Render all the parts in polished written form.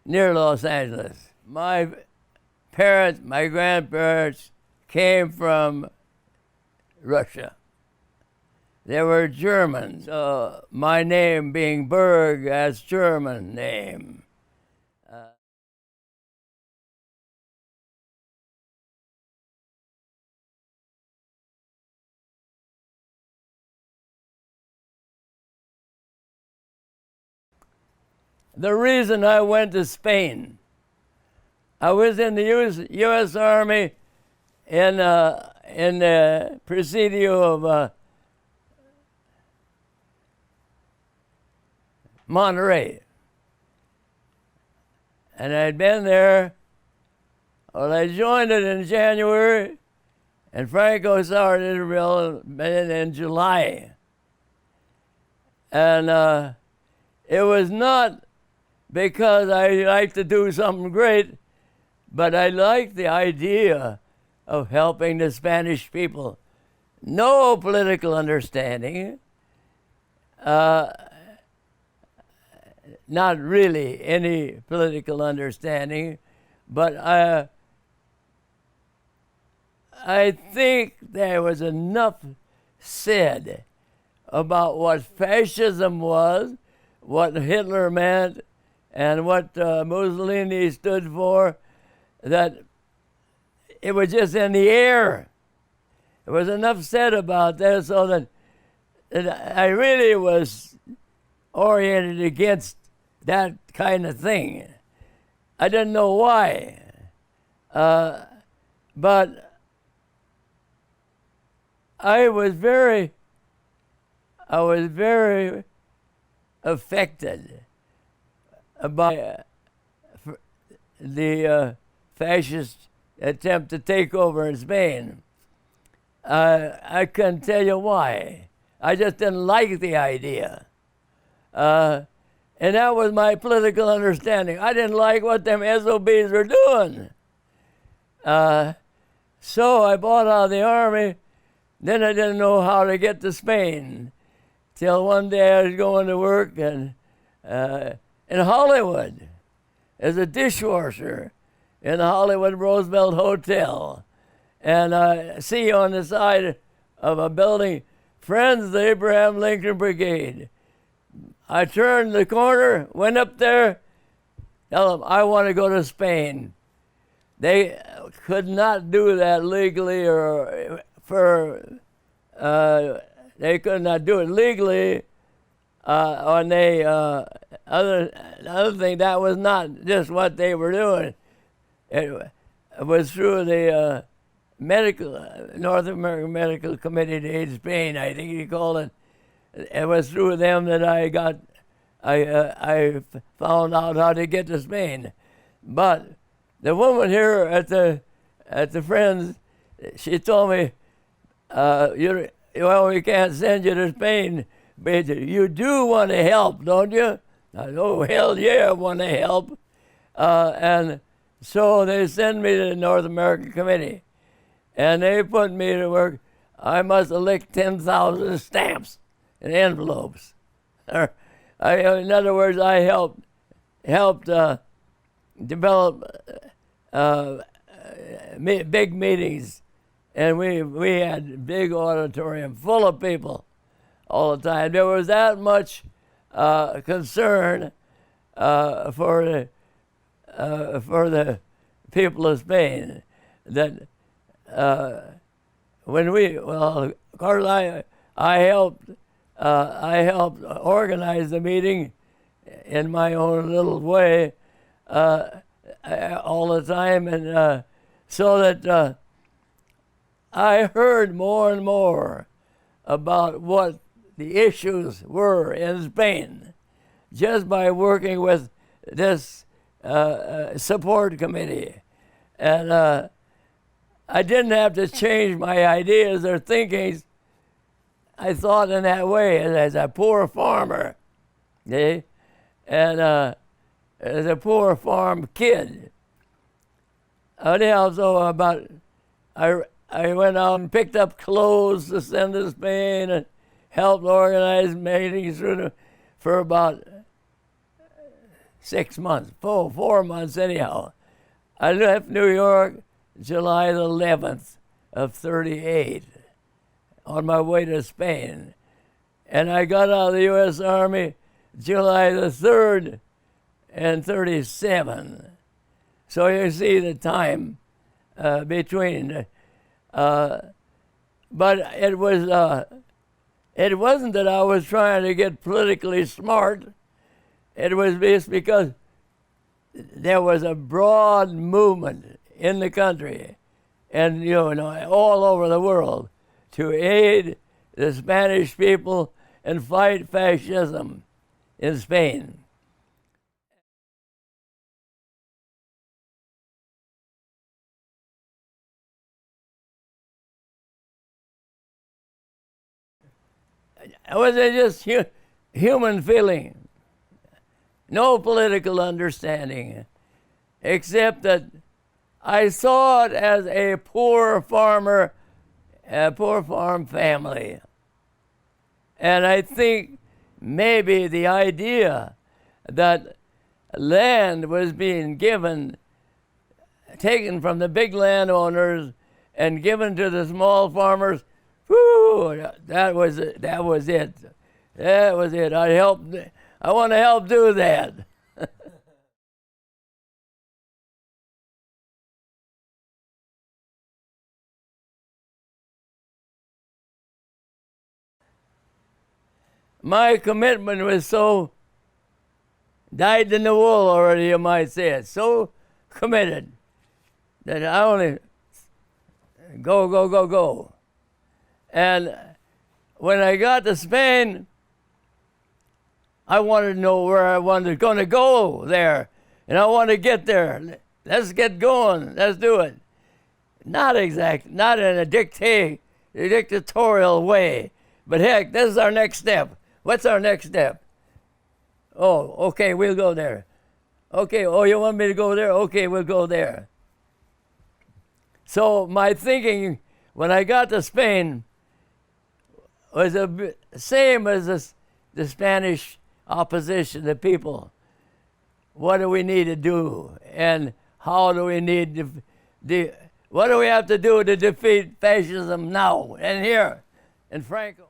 Near Los Angeles. My grandparents came from Russia. They were Germans. My name being Berg as German name. The reason I went to Spain, I was in the U.S. Army in the Presidio of Monterey. And I'd been there. Well, I joined it in January, and Franco started Israel in July. And it was not because I liked to do something great, but I liked the idea of helping the Spanish people. No political understanding, not really any political understanding, but I think there was enough said about what fascism was, what Hitler meant, and what Mussolini stood for, that it was just in the air. There was enough said about that so that I really was oriented against that kind of thing. I didn't know why, but I was very affected by the fascist attempt to take over in Spain. I couldn't tell you why. I just didn't like the idea. And that was my political understanding. I didn't like what them SOBs were doing. So I bought out of the Army. Then I didn't know how to get to Spain. Till one day I was going to work in Hollywood as a dishwasher in the Hollywood Roosevelt Hotel. And I see on the side of a building, Friends of the Abraham Lincoln Brigade. I turned the corner, went up there, tell them I want to go to Spain. They could not do that legally or they could not do it legally. On the other thing, that was not just what they were doing. It was through the North American Medical Committee to Aid Spain, I think you called it. It was through them that I found out how to get to Spain. But the woman here at the Friends, she told me, well, we can't send you to Spain, but you do want to help, don't you? I said, oh, hell yeah, I want to help. And so they sent me to the North American Committee, and they put me to work. I must have licked 10,000 stamps and envelopes. In other words, I helped develop big meetings, and we had a big auditorium full of people all the time. There was that much concern for the people of Spain that of course I helped organize the meeting in my own little way all the time, and so that I heard more and more about what the issues were in Spain just by working with this support committee. And I didn't have to change my ideas or thinkings. I thought in that way as a poor farmer, and as a poor farm kid. Anyhow, so I went out and picked up clothes to send to Spain and helped organize meetings for about 6 months, 4 months anyhow. I left New York July the 11th of 38 on my way to Spain. And I got out of the U.S. Army July the 3rd in 37. So you see the time between. But it wasn't that I was trying to get politically smart. It was just because there was a broad movement in the country and all over the world to aid the Spanish people and fight fascism in Spain. It was just human feeling, no political understanding, except that I saw it as a poor farmer, a poor farm family. And I think maybe the idea that land was being taken from the big landowners and given to the small farmers, whew, that was it. That was it. I want to help do that. My commitment was so dyed in the wool already, you might say it. So committed that I only go. And when I got to Spain, I wanted to know where I was going to go there. And I want to get there. Let's get going. Let's do it. Not in a dictatorial way. But heck, this is our next step. What's our next step? Oh, okay, we'll go there. Okay, oh, you want me to go there? Okay, we'll go there. So my thinking when I got to Spain was the same as the Spanish opposition, the people. What do we need to do? And how do we need to, what do we have to do to defeat fascism now and here in Franco?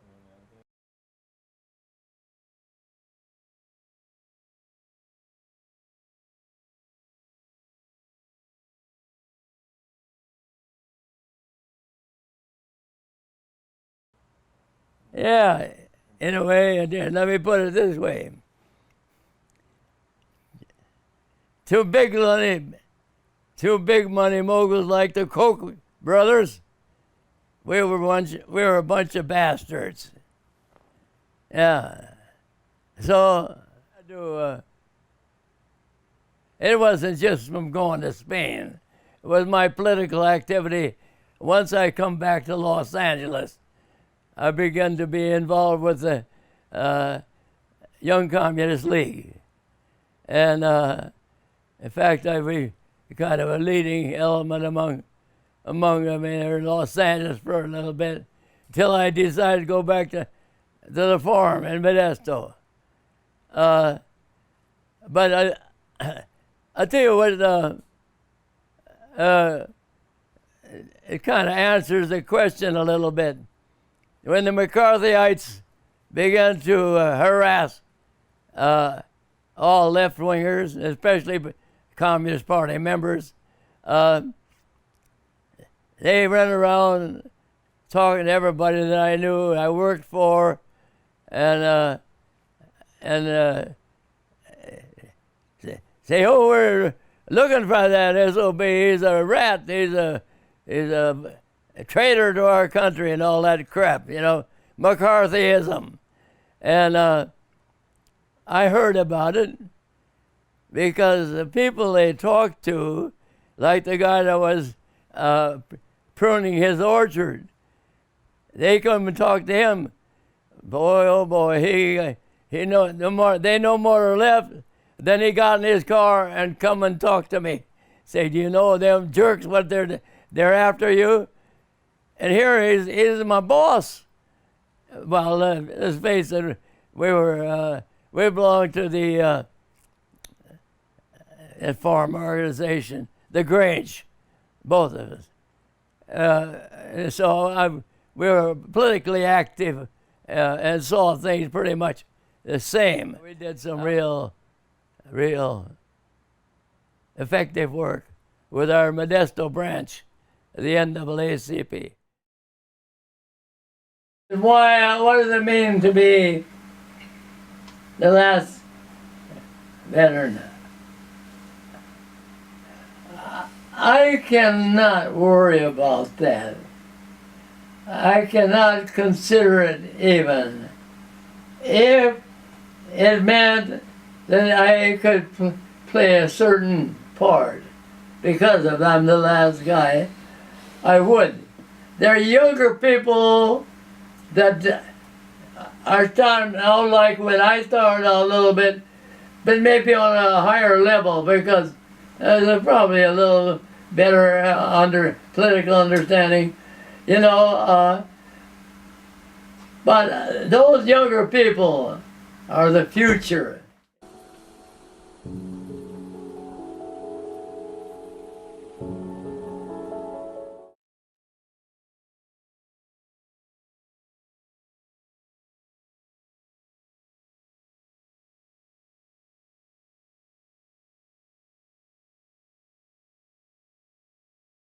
Yeah, in a way, let me put it this way. Two big money moguls like the Koch brothers, we were a bunch of bastards. Yeah. So it wasn't just from going to Spain. It was my political activity. Once I come back to Los Angeles, I began to be involved with the Young Communist League. And in fact, I was kind of a leading element among them in Los Angeles for a little bit, until I decided to go back to the farm in Modesto. But I'll tell you what, it kind of answers the question a little bit. When the McCarthyites began to harass all left-wingers, especially Communist Party members, they ran around talking to everybody that I knew, I worked for, and say, oh, we're looking for that SOB. He's a rat. He's a traitor to our country and all that crap, McCarthyism. And I heard about it because the people they talked to, like the guy that was pruning his orchard, they come and talk to him. Boy, oh boy, he know no more. They no more left. Then he got in his car and come and talked to me. Say, do you know them jerks? What they're after you? And here he's my boss. Well, let's face it, we belonged to the farm organization, the Grange, both of us. So we were politically active and saw things pretty much the same. We did some real effective work with our Modesto branch, the NAACP. Why? What does it mean to be the last veteran? I cannot worry about that. I cannot consider it even. If it meant that I could play a certain part because of I'm the last guy, I would. There are younger people that are starting out like when I started out a little bit, but maybe on a higher level because they're probably a little better political understanding, you know. But those younger people are the future.